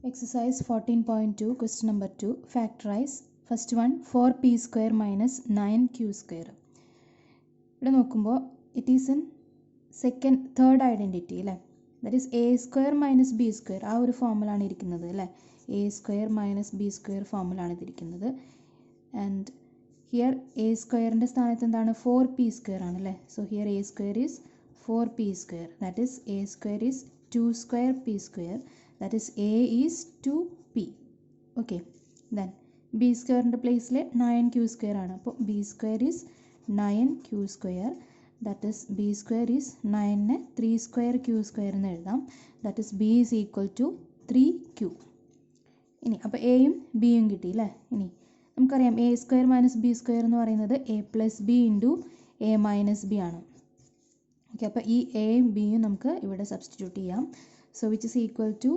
Exercise 14.2, question number 2. Factorize. First one, 4p square minus 9q square. ഇവിടെ നോക്കുമ്പോൾ it is in third identity അല്ലേ. That is a square minus b square. ആ ഒരു ഫോമിലാണ് ഇരിക്കുന്നത് അല്ലേ. a square minus b square ഫോമിലാണ് ഇതിരിക്കുന്നത്. And here a സ്ക്വയറിൻ്റെ സ്ഥാനത്ത് എന്താണ് 4p square ആണ് അല്ലേ. So here a square is 4p square. That is a square is 2 square p square. That is a is 2p. Okay. Then b square in the place 9q square ആണ്. അപ്പോൾ b square is 9q square. That is b square is 9 3 square q square എന്ന് എഴുതാം. That is b is equal to 3q. ഇനി അപ്പോൾ എയും ബിയും കിട്ടി അല്ലേ. ഇനി നമുക്കറിയാം a square minus b square എന്ന് പറയുന്നത് a plus b into a minus b ആണ്. ഓക്കെ, അപ്പോൾ ഈ എയും ബിയും നമുക്ക് ഇവിടെ സബ്സ്റ്റിറ്റ്യൂട്ട് ചെയ്യാം. So which is equal to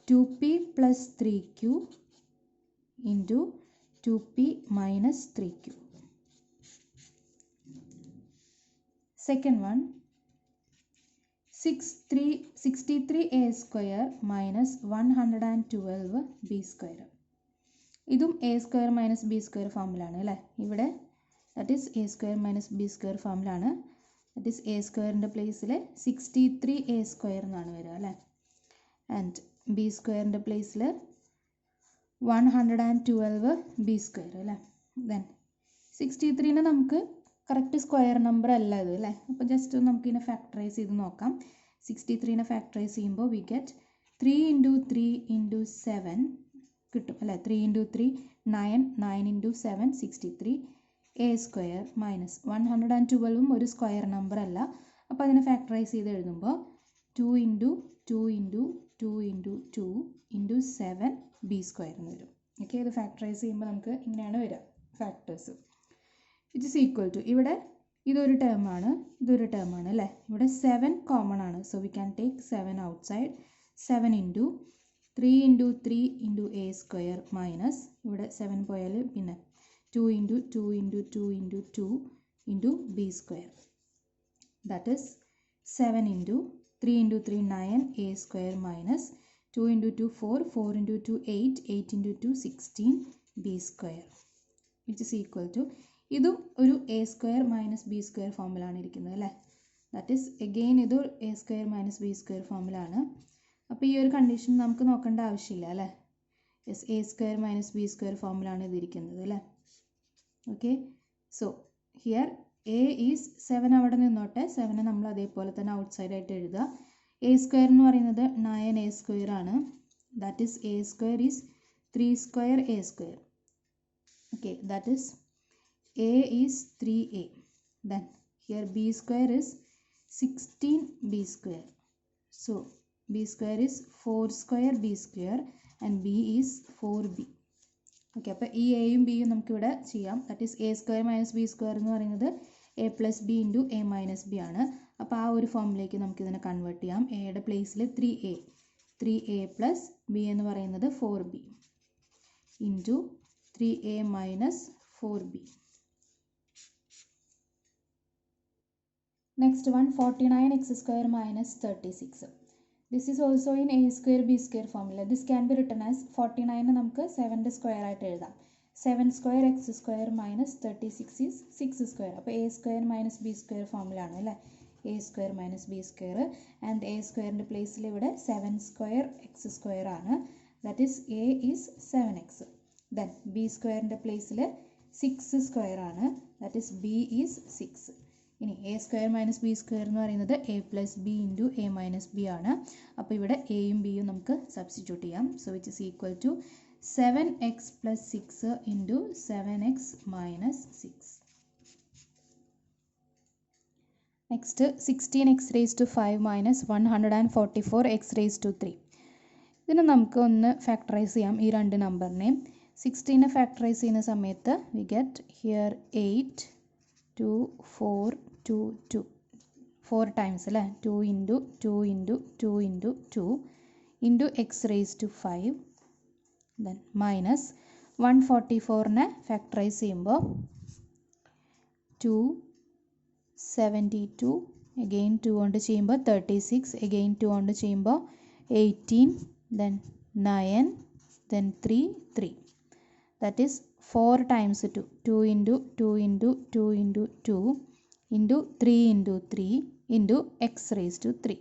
2p plus 3q into 2p minus 3q. Second one, 63a square minus 112b square. ഇതും a square minus b square ഫോമിലാണ് അല്ലേ. ഇവിടെ that is a square minus b square ഫോമിലാണ്. that is a സ്ക്വയറിൻ്റെ പ്ലേസിൽ 63a square എന്നാണ് വരിക അല്ലേ. ആൻഡ് ബി സ്ക്വയറിൻ്റെ പ്ലേസിൽ 112b സ്ക്വയർ അല്ലേ. ദെൻ 63നെ നമുക്ക് കറക്റ്റ് സ്ക്വയർ നമ്പർ അല്ല ഇത് അല്ലേ. അപ്പോൾ ജസ്റ്റ് നമുക്ക് ഇതിനെ ഫാക്ടറൈസ് ചെയ്ത് നോക്കാം. 63നെ ഫാക്ടറൈസ് ചെയ്യുമ്പോൾ വി ഗെറ്റ് 3 × 3 × 7 കിട്ടും അല്ലേ. 3 × 3 9, 9 × 7 63 a സ്ക്വയർ മൈനസ് 112ഉം ഒരു സ്ക്വയർ നമ്പർ അല്ല. അപ്പോൾ അതിനെ ഫാക്ടറൈസ് ചെയ്ത് എഴുതുമ്പോൾ 2 × 2 × 2 × 2 × 7 b സ്ക്വയർ എന്ന് വരും. ഓക്കെ, ഇത് ഫാക്ടറൈസ് ചെയ്യുമ്പോൾ നമുക്ക് ഇങ്ങനെയാണ് വരിക factors. It is equal to ഇവിടെ ഇതൊരു ടേമാണ് ഇതൊരു ടേമാണ് അല്ലേ. ഇവിടെ 7 കോമൺ ആണ്. So we can take 7 outside. 7 × 3 × 3 × a square minus ഇവിടെ 7 പോയാൽ പിന്നെ 2 × 2 × 2 × 2 × b square. That is 7 × 3 × 3 9 a square minus 2 × 2 4, 4 × 2 8, 8 × 2 16 b square which is equal to ഇതും ഒരു a square minus B square ഫോമിലാണ് ഇരിക്കുന്നത് അല്ലേ. ദാറ്റ് ഈസ് എഗെയിൻ ഇത് a square minus B square ഫോമിലാണ്. അപ്പോൾ ഈ ഒരു കണ്ടീഷൻ നമുക്ക് നോക്കേണ്ട ആവശ്യമില്ല അല്ലേ. Yes, a square minus B square ഫോമിലാണ് ഇതിരിക്കുന്നത് അല്ലേ. Okay, so here a is 7 അവിടെ നിന്നോട്ടെ. 7 നമ്മൾ അതേപോലെ തന്നെ ഔട്ട്സൈഡ് ആയിട്ട് എഴുതുക. a സ്ക്വയർ എന്ന് പറയുന്നത് 9a സ്ക്വയർ ആണ്. That is a square is 3 square a square. Okay, that is a is 3a. Then here b square is 16b square. So b square is 4 square b square and b is 4b. Okay, അപ്പോൾ ഈ എയും ബിയും നമുക്കിവിടെ ചെയ്യാം. That is a square minus B square എന്ന് പറയുന്നത് a plus B into a minus B ആണ്. അപ്പോൾ ആ ഒരു ഫോമിലേക്ക് നമുക്കിതിനെ കൺവേർട്ട് ചെയ്യാം. എയുടെ പ്ലേസിൽ 3a പ്ലസ് ബി എന്ന് പറയുന്നത് 4b into 3a minus 4b. Next one 49x square minus 36. This is also in a square B square ഫോമില. This can be written as 49 നമുക്ക് 7ൻ്റെ സ്ക്വയർ ആയിട്ട് എഴുതാം. 7 square X square minus 36 is 6 square. അപ്പോൾ a square minus B square ഫോമിലാണ് അല്ലേ. a square minus B square and a സ്ക്വയറിൻ്റെ പ്ലേസിൽ ഇവിടെ 7 സ്ക്വയർ എക്സ് സ്ക്വയർ ആണ്. That is a is 7x. Then B സ്ക്വയറിൻ്റെ പ്ലേസിൽ 6 സ്ക്വയർ ആണ്. That is b is 6. ഇനി a square minus B square എന്ന് പറയുന്നത് a plus B into a minus B ആണ്. അപ്പോൾ ഇവിടെ എയും ബിയും നമുക്ക് സബ്സ്റ്റിറ്റ്യൂട്ട് ചെയ്യാം. So which is equal to 7x plus 6 into 7x minus 6. Next 16x raise to 5 minus 144x raise to 3. ഇതിനെ നമുക്ക് ഒന്ന് ഫാക്ടറൈസ് ചെയ്യാം ഈ രണ്ട് നമ്പറിനെയും. 16നെ ഫാക്ടറൈസ് ചെയ്യുന്ന സമയത്ത് വി ഗെറ്റ് ഹിയർ 8 2 4 2 2 4 ടൈംസ് അല്ലേ. 2 × 2 × 2 × 2 into X raise to 5. Then minus 144നെ ഫാക്ടറൈസ് ചെയ്യുമ്പോൾ 2 72 again 2 കൊണ്ട് ചെയ്യുമ്പോൾ 36 again 2 കൊണ്ട് ചെയ്യുമ്പോൾ 18 then 9, then 3, 3. That is 4 times 2. 2 into 2 into 2 into 2 into 3 into 3 into x raised to 3.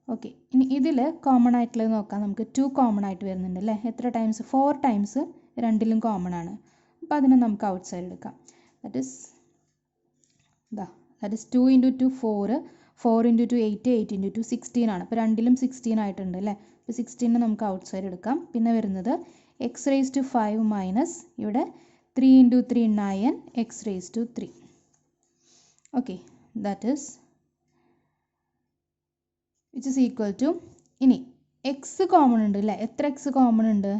Okay, ഇനി ഇതിൽ കോമൺ ആയിട്ടുള്ളത് നോക്കാം. നമുക്ക് 2 കോമൺ ആയിട്ട് വരുന്നുണ്ട് അല്ലേ? എത്ര ടൈംസ്? 4 ടൈംസ് രണ്ടിലും കോമൺ ആണ്. അപ്പോൾ അതിനെ നമുക്ക് ഔട്ട് സൈഡ് എടുക്കാം. That is 2 into 2 4, 4 into 2 8, 8 into 2 16 ആണ്. അപ്പോൾ രണ്ടിലും 16 ആയിട്ടുണ്ട് അല്ലേ? അപ്പോൾ 16 നമുക്ക് ഔട്ട് സൈഡ് എടുക്കാം. പിന്നെ വരുന്നത് എക്സ് റേസ് ടു 5 മൈനസ് ഇവിടെ 3 into 3 9 X raise to 3. Okay, that is which is equal to, ഇനി എക്സ് കോമൺ ഉണ്ട് അല്ലേ? എത്ര എക്സ് കോമൺ ഉണ്ട്?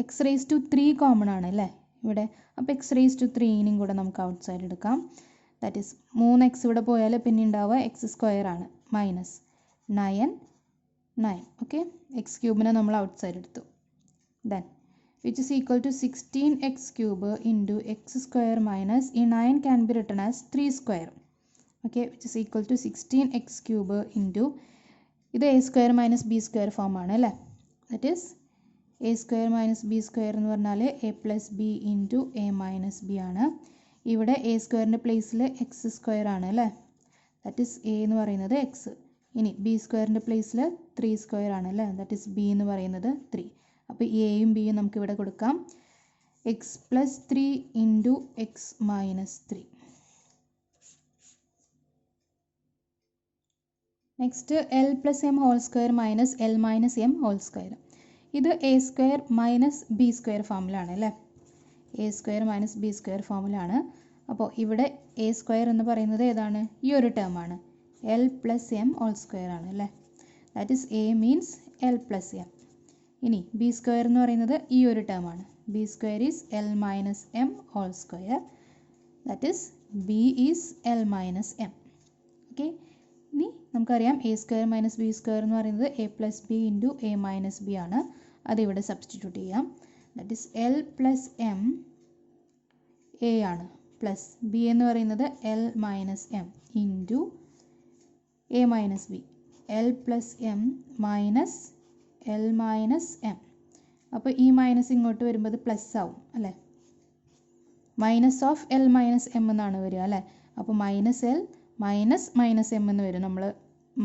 എക്സ് റേസ് ടു 3 കോമൺ ആണ് അല്ലേ ഇവിടെ? അപ്പോൾ എക്സ് റേസ് ടു 3നും കൂടെ നമുക്ക് ഔട്ട് സൈഡ് എടുക്കാം. ദാറ്റ് ഈസ് 3x ഇവിടെ പോയാൽ പിന്നെ ഉണ്ടാവുക എക്സ് സ്ക്വയർ ആണ് മൈനസ് 9. ഓക്കെ, എക്സ് ക്യൂബിനെ നമ്മൾ ഔട്ട് സൈഡ് എടുത്തു. Then which is equal to 16x cube into X square minus ഈ 9 can be written as 3 square. Okay, which is equal to 16x cube into ഇത് A square minus B square form ആണ് അല്ലേ? That is A square minus B square എന്ന് പറഞ്ഞാൽ A plus B into A minus B ആണ്. ഇവിടെ A സ്ക്വയറിൻ്റെ പ്ലേസിൽ X square ആണ് അല്ലേ? ദറ്റ് ഈസ് എ എന്ന് പറയുന്നത് എക്സ്. ഇനി ബി സ്ക്വയറിൻ്റെ പ്ലേസിൽ 3 സ്ക്വയർ ആണ് അല്ലേ? ദറ്റ് ഈസ് ബി എന്ന് പറയുന്നത് 3. അപ്പോൾ എയും ബിയും നമുക്ക് ഇവിടെ കൊടുക്കാം. X plus 3 into X minus 3. Next L plus M whole square minus L minus M whole square. ഇത് A square minus B square ഫോമിലാണ് അല്ലേ? A square minus B square ഫോമിലാണ്. അപ്പോൾ ഇവിടെ എ സ്ക്വയർ എന്ന് പറയുന്നത് ഏതാണ്? ഈ ഒരു ടേം ആണ്, L plus M whole square ആണ് അല്ലേ? That is A means L plus M. ഇനി ബി സ്ക്വയർ എന്ന് പറയുന്നത് ഈ ഒരു ടേം ആണ്, B square is L minus M whole square. That is B is L minus M. Okay, ഇനി നമുക്കറിയാം A square minus B square എന്ന് പറയുന്നത് A plus B into A minus B ആണ്. അതിവിടെ സബ്സ്റ്റിറ്റ്യൂട്ട് ചെയ്യാം. That is L plus M A ആണ്, plus B എന്ന് പറയുന്നത് L minus M into A minus B, L plus M minus L minus M. അപ്പോൾ ഈ മൈനസ് ഇങ്ങോട്ട് വരുമ്പോൾ പ്ലസ് ആവും അല്ലേ? Minus of L minus M എന്നാണ് വരിക അല്ലേ? അപ്പോൾ minus L minus minus M എന്ന് വരും നമ്മൾ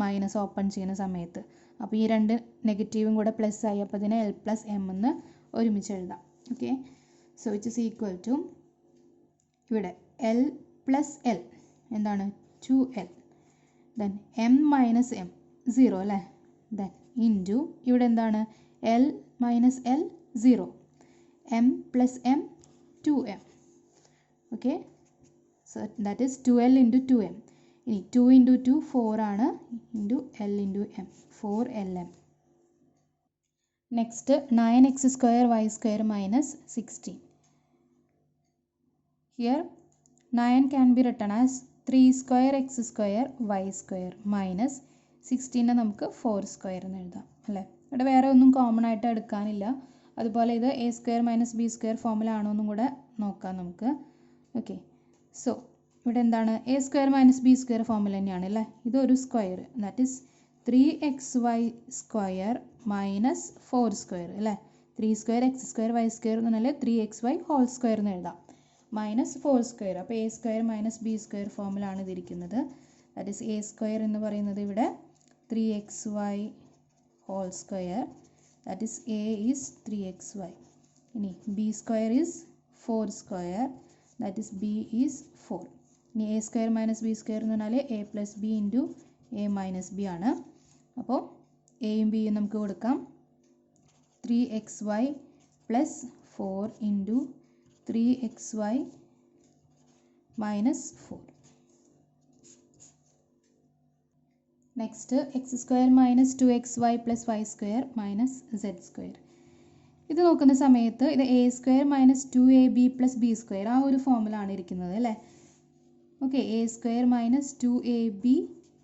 മൈനസ് ഓപ്പൺ ചെയ്യുന്ന സമയത്ത്. അപ്പോൾ ഈ രണ്ട് നെഗറ്റീവും കൂടെ പ്ലസ് ആയി, അപ്പോൾ ഇതിനെ എൽ പ്ലസ് എം എന്ന് ഒരുമിച്ച് എഴുതാം. Okay, so it is equal to ഇവിടെ എൽ പ്ലസ് എൽ എന്താണ്? 2l. Then M minus M 0 അല്ലേ? ദെൻ ഇൻറ്റു ഇവിടെ എന്താണ്? L minus L 0, M plus M 2m. Okay, so that is 2l into 2m. ഇനി 2 into 2 4 ആണ്, into L into M 4lm. Next 9x square Y square minus 16. Here 9 can be written as 3 square X square Y square minus 16 നമുക്ക് 4 square എന്ന് എഴുതാം അല്ലേ? ഇവിടെ വേറെ ഒന്നും common ആയിട്ട് എടുക്കാനില്ല. അതുപോലെ ഇത് A square minus B square ഫോമിലാണോ എന്നും കൂടെ നോക്കാം നമുക്ക്. ഓക്കെ, സോ ഇവിടെ എന്താണ്? A square minus B square ഫോമിൽ തന്നെയാണ് അല്ലേ? ഇതൊരു square, that is 3xy square minus 4 square അല്ലേ? 3 square X square Y square എന്ന് പറഞ്ഞാൽ 3xy ഹോൾ സ്ക്വയർ എന്ന് എഴുതാം, മൈനസ് 4 സ്ക്വയർ. അപ്പോൾ A square minus B square ഫോമിലാണ് ഇതിരിക്കുന്നത്. ദാറ്റ് ഈസ് എ സ്ക്വയർ എന്ന് പറയുന്നത് ഇവിടെ 3xy whole square, that is A is 3xy. ഇനി B square is 4 square, that is B is 4. ഇനി A square minus B square എന്ന് പറഞ്ഞാൽ A plus B into A minus B ആണ്. അപ്പോൾ എയും ബിയും നമുക്ക് കൊടുക്കാം. 3xy plus 4 into 3xy minus 4. Next X square minus 2xy plus Y square minus Z square. ഇത് നോക്കുന്ന സമയത്ത് ഇത് A square minus 2ab plus B square ആ ഒരു ഫോമിലാണ് ഇരിക്കുന്നത് അല്ലേ? Okay, A square minus 2ab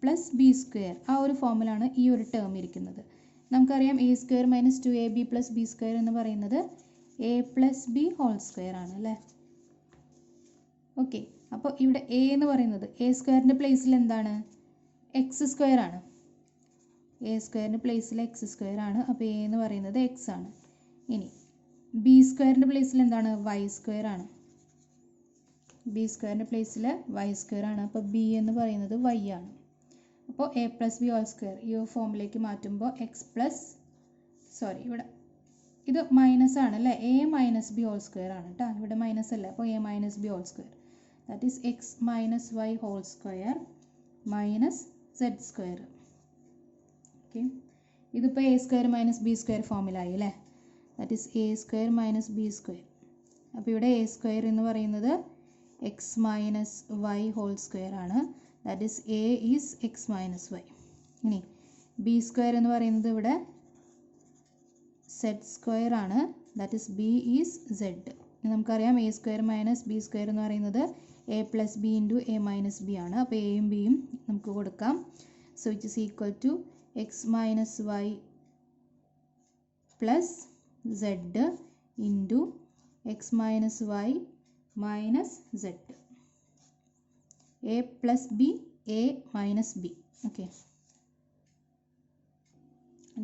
plus B square ആ ഒരു ഫോമിലാണ് ഈ ഒരു ടേം ഇരിക്കുന്നത്. നമുക്കറിയാം A square minus 2ab plus B square എന്ന് പറയുന്നത് A plus B whole square ആണ് അല്ലേ? ഓക്കെ, അപ്പോൾ ഇവിടെ എ എന്ന് പറയുന്നത് എ സ്ക്വയറിൻ്റെ പ്ലേസിൽ എന്താണ്? എക്സ് സ്ക്വയർ ആണ്. എ സ്ക്വയറിൻ്റെ പ്ലേസിൽ എക്സ് സ്ക്വയർ ആണ്. അപ്പോൾ എ എന്ന് പറയുന്നത് എക്സ് ആണ്. ഇനി ബി സ്ക്വയറിൻ്റെ പ്ലേസിൽ എന്താണ്? വൈ സ്ക്വയർ ആണ്. ബി സ്ക്വയറിൻ്റെ പ്ലേസിൽ വൈ സ്ക്വയർ ആണ്. അപ്പോൾ ബി എന്ന് പറയുന്നത് വൈ ആണ്. അപ്പോൾ A plus B whole square ഈ ഫോമിലേക്ക് മാറ്റുമ്പോൾ എക്സ് പ്ലസ് ഇവിടെ ഇത് മൈനസ് ആണ് അല്ലേ? A minus B whole square ആണ് കേട്ടോ. ഇവിടെ മൈനസ് അല്ല. അപ്പോൾ A minus B whole square that is X minus Y whole square minus Z square. Okay, ഇതിപ്പോൾ A square minus B square ഫോമിലായി അല്ലേ? That is A square minus B square. അപ്പോൾ ഇവിടെ എ സ്ക്വയർ എന്ന് പറയുന്നത് X minus Y whole square ആണ്. That is A is X minus Y. ഇനി B square എന്ന് പറയുന്നത് ഇവിടെ സെഡ് സ്ക്വയർ ആണ്. That is B is Z. നമുക്കറിയാം A square minus B square എന്ന് പറയുന്നത് A plus B into A minus B ആണ്. അപ്പോൾ എയും ബിയും നമുക്ക് കൊടുക്കാം. So it is equal to X minus Y plus Z into X minus Y minus Z. A plus B A minus B. Okay,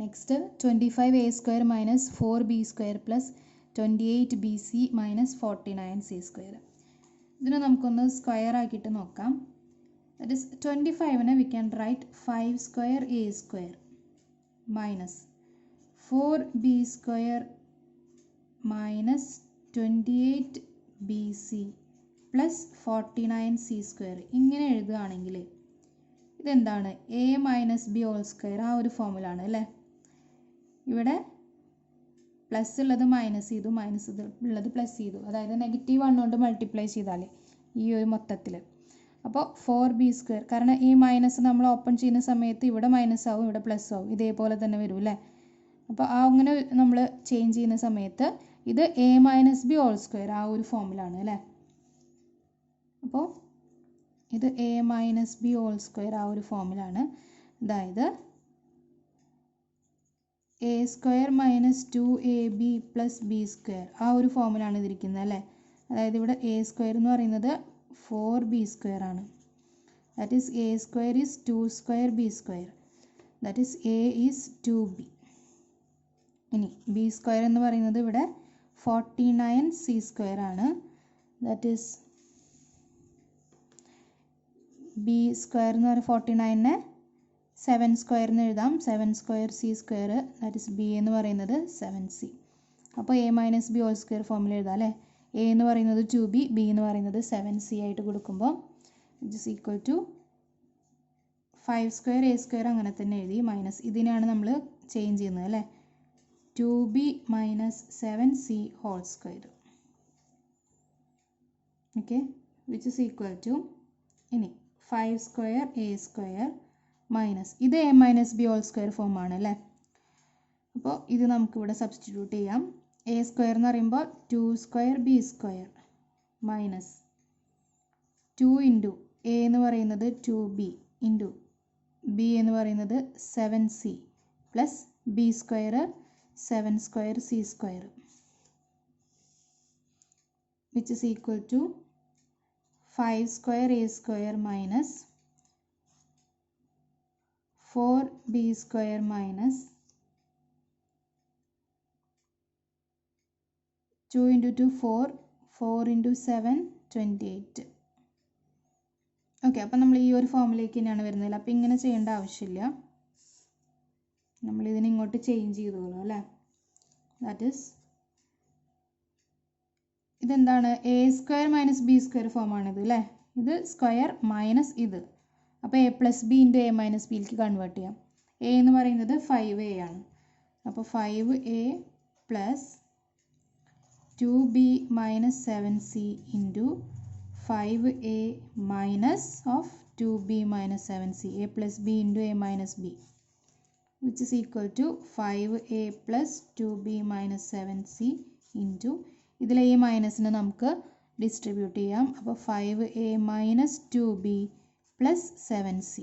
next 25 A square minus 4 B square plus 28 B C minus 49 C square. ഇതിനെ നമുക്കൊന്ന് square ആക്കിയിട്ട് നോക്കാം. That is 25നെ we can write 5 square A square minus 4 B square minus 28 B C plus 49 C square. ഇങ്ങനെ എഴുതുകയാണെങ്കിൽ ഇതെന്താണ്? A minus B whole square ആ ഒരു ഫോമിലാണ് അല്ലേ? ഇവിടെ പ്ലസ് ഉള്ളത് മൈനസ് ചെയ്തു, മൈനസ് ഉള്ളത് പ്ലസ് ചെയ്തു. അതായത് നെഗറ്റീവ് 1 കൊണ്ട് മൾട്ടിപ്ലൈ ചെയ്താൽ ഈ ഒരു മൊത്തത്തിൽ. അപ്പോൾ 4 ബി സ്ക്വയർ, കാരണം ഈ മൈനസ് നമ്മൾ ഓപ്പൺ ചെയ്യുന്ന സമയത്ത് ഇവിടെ മൈനസ് ആവും, ഇവിടെ പ്ലസ് ആവും, ഇതേപോലെ തന്നെ വരും അല്ലേ? അപ്പോൾ അങ്ങനെ നമ്മൾ ചേഞ്ച് ചെയ്യുന്ന സമയത്ത് ഇത് A minus B whole square ആ ഒരു ഫോമിലാണ് അല്ലേ? അപ്പോൾ ഇത് A minus B whole square ആ ഒരു ഫോമിലാണ്. അതായത് A square minus 2ab plus B square ആ ഒരു ഫോമിലാണ് ഇതിരിക്കുന്നത് അല്ലേ? അതായത് ഇവിടെ എ സ്ക്വയർ എന്ന് പറയുന്നത് 4b സ്ക്വയർ ആണ്. That is A square is 2 square B square. That is A is 2b. ഇനി ബി സ്ക്വയർ എന്ന് പറയുന്നത് ഇവിടെ 49 സി സ്ക്വയർ ആണ്. ദാറ്റ് ഈസ് ബി സ്ക്വയർ എന്ന് പറയുന്നത് 49നെ 7 സ്ക്വയർ എന്ന് എഴുതാം. 7 square C square. That is B എന്ന് പറയുന്നത് 7c. അപ്പോൾ A minus B whole square ഫോമിൽ എഴുതാം അല്ലേ? എ എന്ന് പറയുന്നത് 2b, ബി എന്ന് പറയുന്നത് 7c ആയിട്ട് കൊടുക്കുമ്പോൾ it is equal to 5 square A square അങ്ങനെ തന്നെ എഴുതി. മൈനസ് ഇതിനാണ് നമ്മൾ ചേഞ്ച് ചെയ്യുന്നത് അല്ലേ? 2b minus 7c whole square. Okay, which is equal to ഇനി 5 സ്ക്വയർ എ സ്ക്വയർ മൈനസ് ഇത് A minus B whole square ഫോമാണ് അല്ലേ? അപ്പോൾ ഇത് നമുക്കിവിടെ സബ്സ്റ്റിറ്റ്യൂട്ട് ചെയ്യാം. എ സ്ക്വയർ എന്ന് പറയുമ്പോൾ 2 square B square minus 2 into A എന്ന് പറയുന്നത് 2b ഇൻറ്റു ബി എന്ന് പറയുന്നത് 7c plus B square 7 square C square which is equal to 5 square A square minus 4b square minus 2 into 2 4, 4 into 7 28. Okay, അപ്പം നമ്മൾ ഈ ഒരു ഫോമിലേക്ക് തന്നെയാണ് വരുന്നത്. അപ്പം ഇങ്ങനെ ചെയ്യേണ്ട ആവശ്യമില്ല, നമ്മളിതിനെ ഇങ്ങോട്ട് ചേഞ്ച് ചെയ്തോളൂ അല്ലേ? ദാറ്റ് ഈസ് ഇതെന്താണ്? A square minus B square ഫോമാണിത് അല്ലേ? ഇത് സ്ക്വയർ മൈനസ് ഇത്. അപ്പോൾ A plus B into A minus ബിയിലേക്ക് കൺവേർട്ട് ചെയ്യാം. എ എന്ന് പറയുന്നത് 5a ആണ്. അപ്പോൾ 5a plus 2b minus 7c into 5a minus of 2b minus 7c, a plus B into A minus B which is equal to 5a plus 2b minus 7c into ഇതിലെ ഈ മൈനസിനെ നമുക്ക് distribute ചെയ്യാം. അപ്പോൾ 5a minus 2b plus 7c